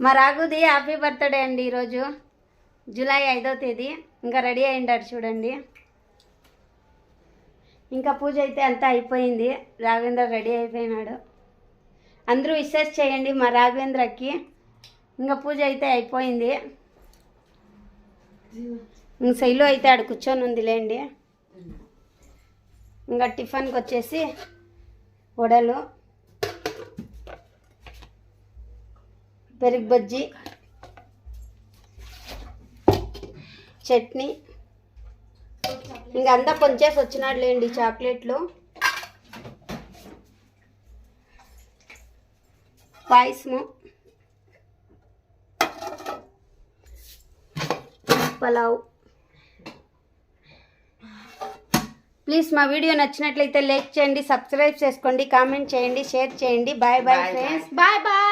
మా రాఘుది happy birthday అండి ఈరోజు జూలై 5వ తేదీ. ఇంకా రెడీ అయ్యిండాడు చూడండి. ఇంకా పూజ అయితే అంతా అయిపోయింది. రాఘవేంద్ర రెడీ అయిపోయినాడు. అందరూ విషెస్ చేయండి మా రాఘవేంద్రకి. ఇంకా పూజ అయితే అయిపోయింది. ఇంక శైలు అయితే ఆడ కూర్చొని ఉందిలేండి. ఇంకా టిఫిన్కి వచ్చేసి వడలు, పెరుగు బజ్జీ, చట్నీ. ఇంకా అంతా కొంచేసి వచ్చినాడులేండి చాక్లెట్లు, పాయసము, పలావ్. ప్లీజ్ మా వీడియో నచ్చినట్లయితే లైక్ చేయండి, సబ్స్క్రైబ్ చేసుకోండి, కామెంట్ చేయండి, షేర్ చేయండి. Bye bye friends. Bye bye.